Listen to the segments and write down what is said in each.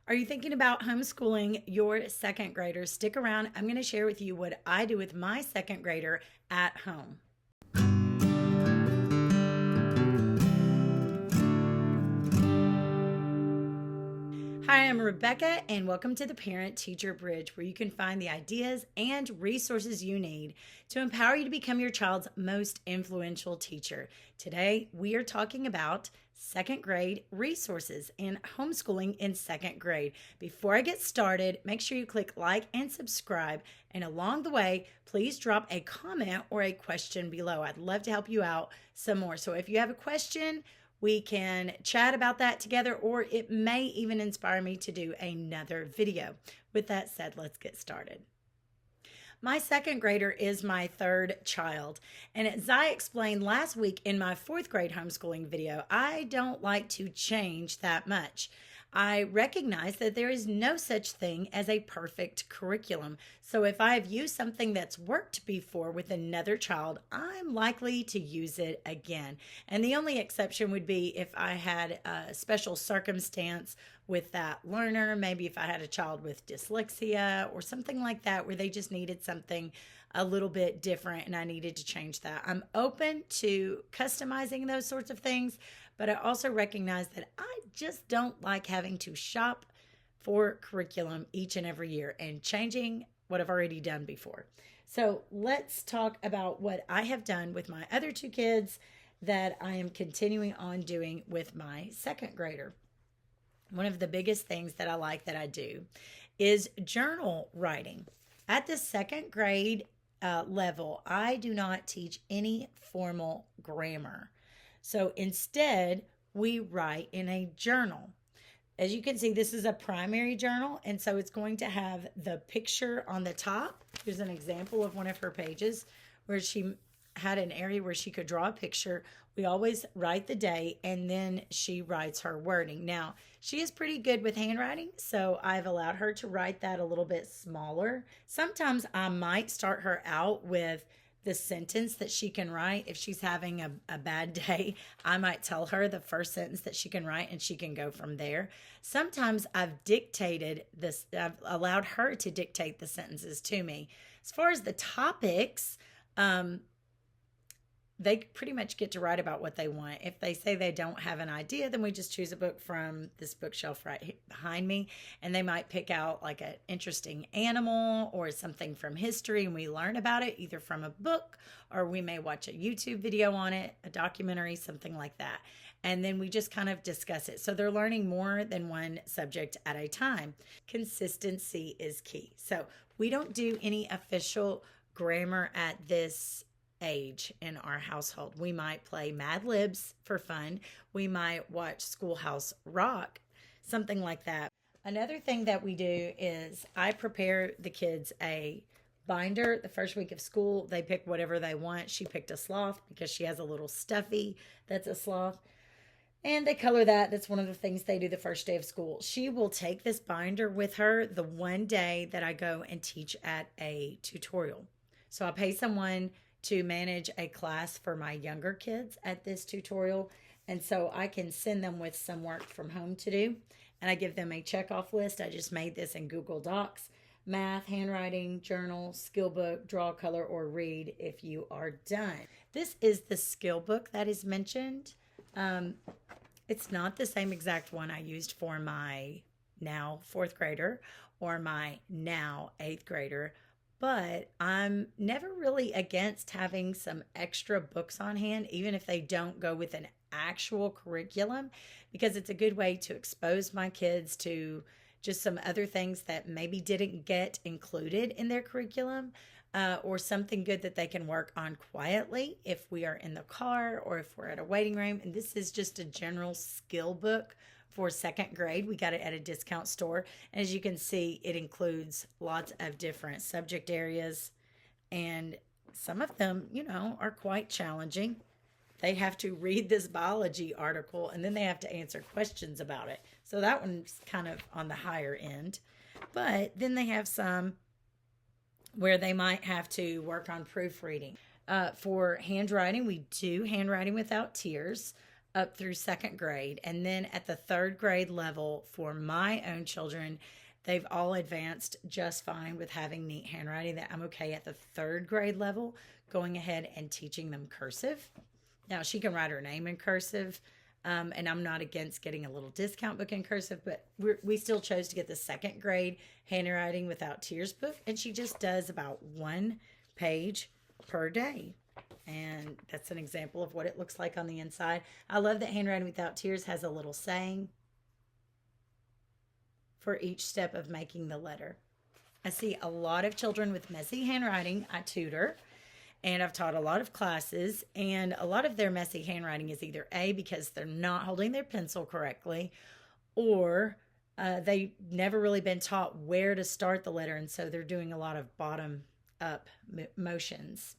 Are you thinking about homeschooling your second graders? Stick around. I'm going to share with you what I do with my second grader at home. Hi, I'm Rebecca, and welcome to the Parent Teacher Bridge, where you can find the ideas and resources you need to empower you to become your child's most influential teacher. Today, we are talking about second grade resources and homeschooling in second grade. Before I get started, make sure you click like and subscribe. And along the way, please drop a comment or a question below. I'd love to help you out some more. So if you have a question, we can chat about that together, or it may even inspire me to do another video. With that said, let's get started. My second grader is my third child. And as I explained last week in my fourth grade homeschooling video, I don't like to change that much. I recognize that there is no such thing as a perfect curriculum. So if I have used something that's worked before with another child, I'm likely to use it again. And the only exception would be if I had a special circumstance with that learner, maybe if I had a child with dyslexia or something like that, where they just needed something a little bit different and I needed to change that. I'm open to customizing those sorts of things, but I also recognize that I just don't like having to shop for curriculum each and every year and changing what I've already done before. So let's talk about what I have done with my other two kids that I am continuing on doing with my second grader. One of the biggest things that I like that I do is journal writing. At the second grade level, I do not teach any formal grammar. So instead, we write in a journal. As you can see, this is a primary journal, and so it's going to have the picture on the top. Here's an example of one of her pages where she had an area where she could draw a picture. We always write the day, and then she writes her wording. Now, she is pretty good with handwriting, so I've allowed her to write that a little bit smaller. Sometimes I might start her out with the sentence that she can write. If she's having a bad day, I might tell her the first sentence that she can write and she can go from there. Sometimes I've dictated this, I've allowed her to dictate the sentences to me. As far as the topics, they pretty much get to write about what they want. If they say they don't have an idea, then we just choose a book from this bookshelf right behind me, and they might pick out like an interesting animal or something from history, and we learn about it either from a book or we may watch a YouTube video on it, a documentary, something like that. And then we just kind of discuss it. So they're learning more than one subject at a time. Consistency is key. So we don't do any official grammar at this age in our household. We might play Mad Libs for fun. We might watch Schoolhouse Rock, something like that. Another thing that we do is I prepare the kids a binder the first week of school. They pick whatever they want. She picked a sloth because she has a little stuffy that's a sloth. And they color that. That's one of the things they do the first day of school. She will take this binder with her the one day that I go and teach at a tutorial. So I pay someone to manage a class for my younger kids at this tutorial. And so I can send them with some work from home to do. And I give them a checkoff list. I just made this in Google Docs. Math, handwriting, journal, skill book, draw, color, or read if you are done. This is the skill book that is mentioned. It's not the same exact one I used for my now fourth grader or my now eighth grader, but I'm never really against having some extra books on hand, even if they don't go with an actual curriculum, because it's a good way to expose my kids to just some other things that maybe didn't get included in their curriculum, or something good that they can work on quietly if we are in the car or if we're at a waiting room. And this is just a general skill book for second grade. We got it at a discount store. And as you can see, it includes lots of different subject areas. And some of them, are quite challenging. They have to read this biology article and then they have to answer questions about it. So that one's kind of on the higher end. But then they have some where they might have to work on proofreading. For handwriting, we do handwriting without tears. up through second grade. And then at the third grade level for my own children, they've all advanced just fine with having neat handwriting, that I'm okay at the third grade level going ahead and teaching them cursive. Now, she can write her name in cursive, and I'm not against getting a little discount book in cursive, but we still chose to get the second grade handwriting without tears book, and she just does about 1 page per day. And that's an example of what it looks like on the inside. I love that Handwriting Without Tears has a little saying for each step of making the letter. I see a lot of children with messy handwriting. I tutor, and I've taught a lot of classes, and a lot of their messy handwriting is either A, because they're not holding their pencil correctly, or they've never really been taught where to start the letter, and so they're doing a lot of bottom up motions.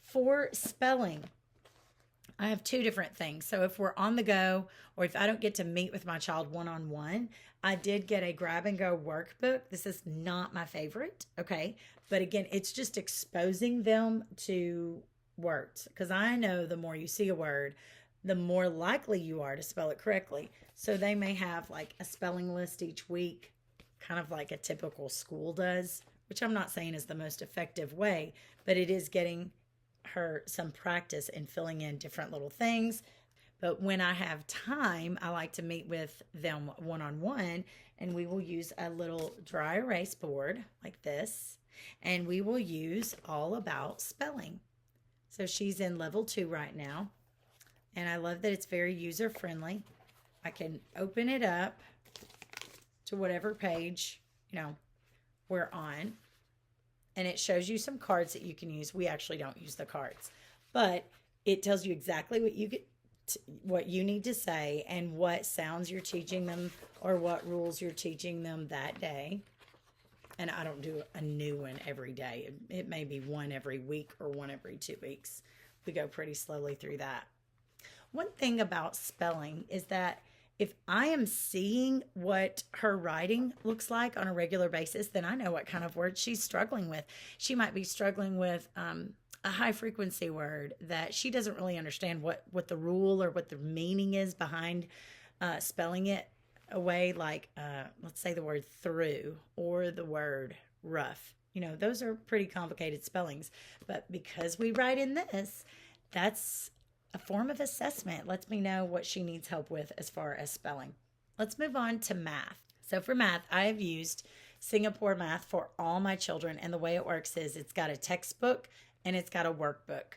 For spelling, I have 2 different things. So if we're on the go, or if I don't get to meet with my child one-on-one, I did get a grab and go workbook. This is not my favorite, okay? But again, it's just exposing them to words, because I know the more you see a word, the more likely you are to spell it correctly. So they may have like a spelling list each week, kind of like a typical school does, which I'm not saying is the most effective way, but it is getting her some practice in filling in different little things. But when I have time, I like to meet with them one-on-one, and we will use a little dry erase board like this, and we will use all about spelling. So she's in level 2 right now, and I love that it's very user-friendly. I can open it up to whatever page, we're on, and it shows you some cards that you can use. We actually don't use the cards, but it tells you exactly what you need to say and what sounds you're teaching them or what rules you're teaching them that day. And I don't do a new one every day. It may be one every week or one every 2 weeks. We go pretty slowly through that. One thing about spelling is that if I am seeing what her writing looks like on a regular basis, then I know what kind of words she's struggling with. She might be struggling with a high frequency word that she doesn't really understand what the rule or what the meaning is behind spelling it away, like let's say the word through or the word rough. Those are pretty complicated spellings, but because we write in this, that's a form of assessment. Lets me know what she needs help with as far as spelling. Let's move on to math. So for math, I have used Singapore Math for all my children, and the way it works is it's got a textbook and it's got a workbook.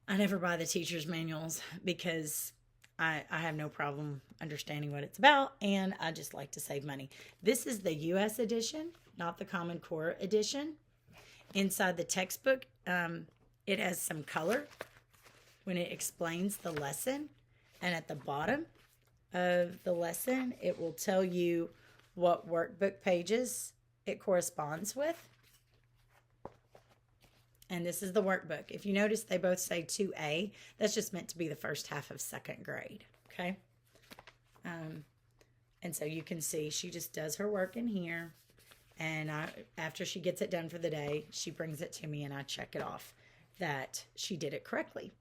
I never buy the teacher's manuals because I have no problem understanding what it's about, and I just like to save money. This is the US edition, not the Common Core edition. Inside the textbook, it has some color when it explains the lesson, and at the bottom of the lesson, it will tell you what workbook pages it corresponds with. And this is the workbook. If you notice, they both say 2A. That's just meant to be the first half of second grade, okay? And so you can see she just does her work in here, and after she gets it done for the day, she brings it to me, and I check it off that she did it correctly.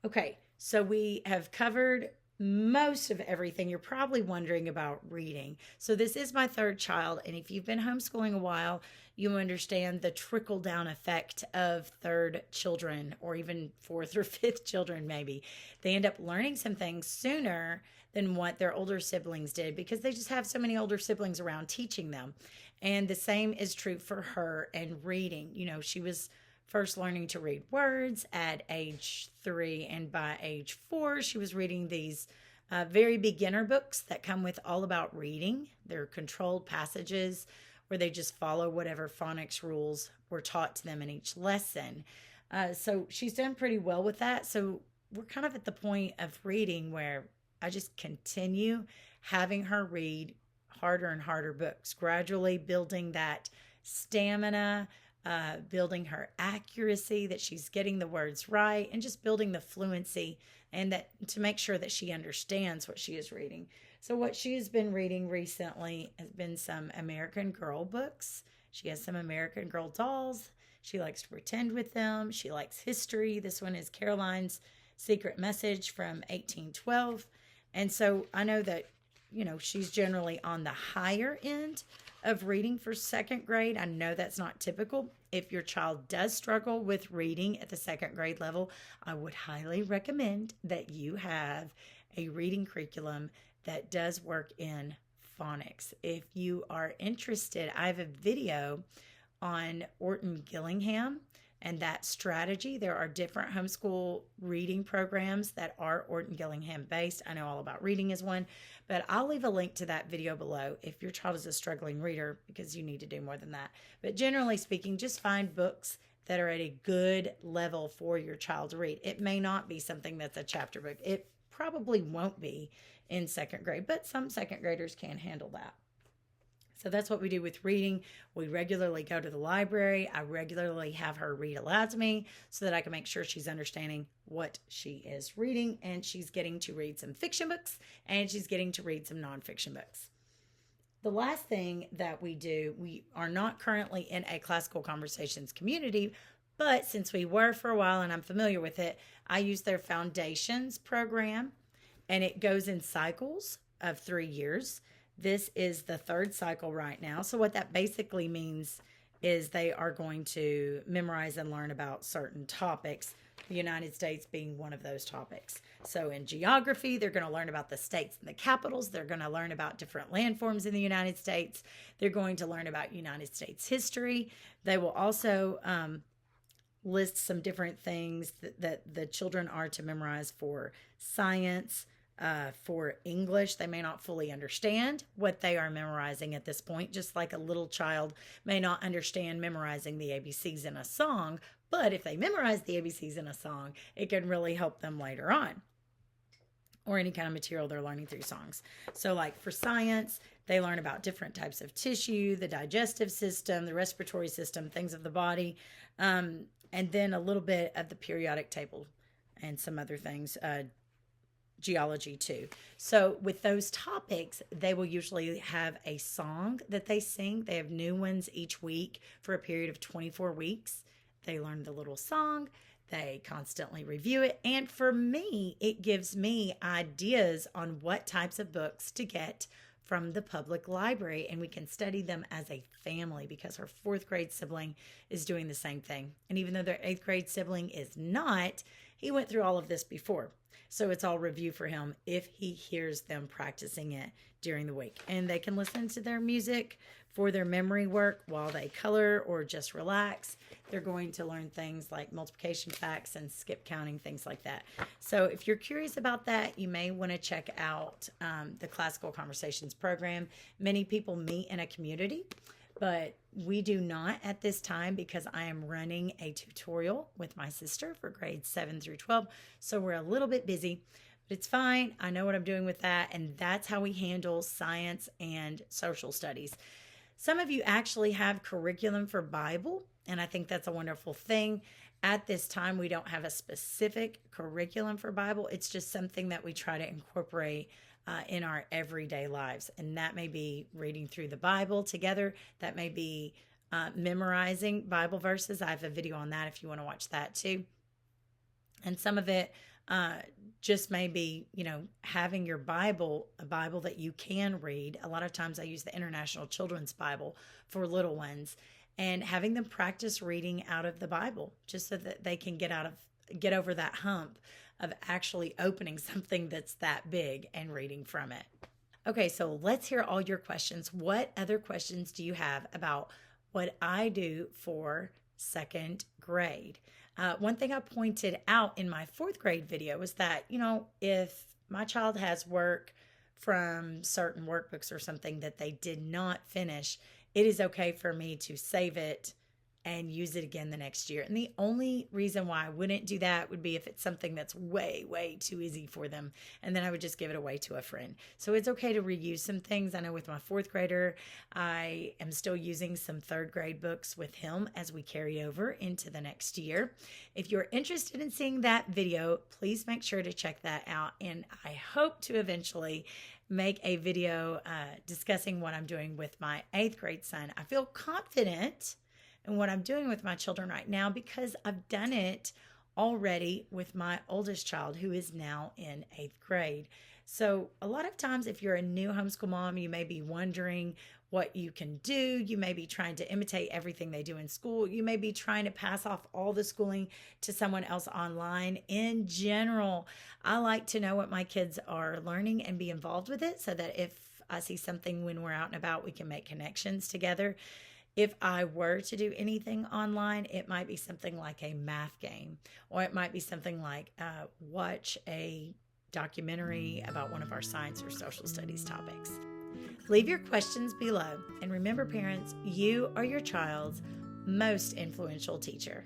Okay, so we have covered most of everything. You're probably wondering about reading. So this is my 3rd child, and if you've been homeschooling a while, you understand the trickle-down effect of 3rd children, or even 4th or 5th children maybe. They end up learning some things sooner than what their older siblings did because they just have so many older siblings around teaching them. And the same is true for her and reading. She was first learning to read words at age 3, and by age 4, she was reading these very beginner books that come with all about reading. They're controlled passages where they just follow whatever phonics rules were taught to them in each lesson. So she's done pretty well with that. So we're kind of at the point of reading where I just continue having her read harder and harder books, gradually building that stamina, building her accuracy, that she's getting the words right, and just building the fluency, and that to make sure that she understands what she is reading. So what she has been reading recently has been some American Girl books. She has some American Girl dolls. She likes to pretend with them. She likes history. This one is Caroline's Secret Message from 1812. And so I know that, she's generally on the higher end of reading for second grade. I know that's not typical. If your child does struggle with reading at the second grade level, I would highly recommend that you have a reading curriculum that does work in phonics. If you are interested, I have a video on Orton Gillingham and that strategy. There are different homeschool reading programs that are Orton Gillingham based. I know All About Reading is one, but I'll leave a link to that video below if your child is a struggling reader, because you need to do more than that. But generally speaking, just find books that are at a good level for your child to read. It may not be something that's a chapter book. It probably won't be in second grade, but some second graders can handle that. So that's what we do with reading. We regularly go to the library. I regularly have her read aloud to me so that I can make sure she's understanding what she is reading, and she's getting to read some fiction books and she's getting to read some nonfiction books. The last thing that we do, we are not currently in a classical conversations community, but since we were for a while and I'm familiar with it, I use their Foundations program, and it goes in cycles of 3 years. This is the third cycle right now. So what that basically means is they are going to memorize and learn about certain topics, the United States being one of those topics. So in geography, they're going to learn about the states and the capitals. They're going to learn about different landforms in the United States. They're going to learn about United States history. They will also list some different things that the children are to memorize for science. For English, they may not fully understand what they are memorizing at this point, just like a little child may not understand memorizing the ABCs in a song, but if they memorize the ABCs in a song, it can really help them later on, or any kind of material they're learning through songs. So like for science, they learn about different types of tissue, the digestive system, the respiratory system, things of the body, and then a little bit of the periodic table and some other things, geology too. So with those topics, they will usually have a song that they sing. They have new ones each week for a period of 24 weeks. They learn the little song. They constantly review it. And for me, it gives me ideas on what types of books to get from the public library, and we can study them as a family because her 4th grade sibling is doing the same thing. And even though their 8th grade sibling is not, he went through all of this before. So it's all review for him if he hears them practicing it during the week. And they can listen to their music for their memory work while they color or just relax. They're going to learn things like multiplication facts and skip counting, things like that. So if you're curious about that, you may want to check out the Classical Conversations program. Many people meet in a community, but we do not at this time because I am running a tutorial with my sister for grades 7 through 12. So we're a little bit busy, but it's fine. I know what I'm doing with that. And that's how we handle science and social studies. Some of you actually have curriculum for Bible, and I think that's a wonderful thing. At this time, we don't have a specific curriculum for Bible. It's just something that we try to incorporate in our everyday lives. And that may be reading through the Bible together. That may be memorizing Bible verses. I have a video on that if you want to watch that too. And some of it just may be, having your Bible, a Bible that you can read. A lot of times I use the International Children's Bible for little ones, and having them practice reading out of the Bible just so that they can get over that hump of actually opening something that's that big and reading from it. Okay, so let's hear all your questions. What other questions do you have about what I do for second grade? One thing I pointed out in my 4th grade video was that, if my child has work from certain workbooks or something that they did not finish, it is okay for me to save it and use it again the next year. And the only reason why I wouldn't do that would be if it's something that's way, way too easy for them. And then I would just give it away to a friend. So it's okay to reuse some things. I know with my 4th grader, I am still using some 3rd grade books with him as we carry over into the next year. If you're interested in seeing that video, please make sure to check that out. And I hope to eventually make a video discussing what I'm doing with my 8th grade son. I feel confident in what I'm doing with my children right now because I've done it already with my oldest child, who is now in 8th grade. So, a lot of times, if you're a new homeschool mom, you may be wondering what you can do. You may be trying to imitate everything they do in school. You may be trying to pass off all the schooling to someone else online. In general, I like to know what my kids are learning and be involved with it so that if I see something when we're out and about, we can make connections together. If I were to do anything online, it might be something like a math game, or it might be something like watch a documentary about one of our science or social studies topics. Leave your questions below. And remember, parents, you are your child's most influential teacher.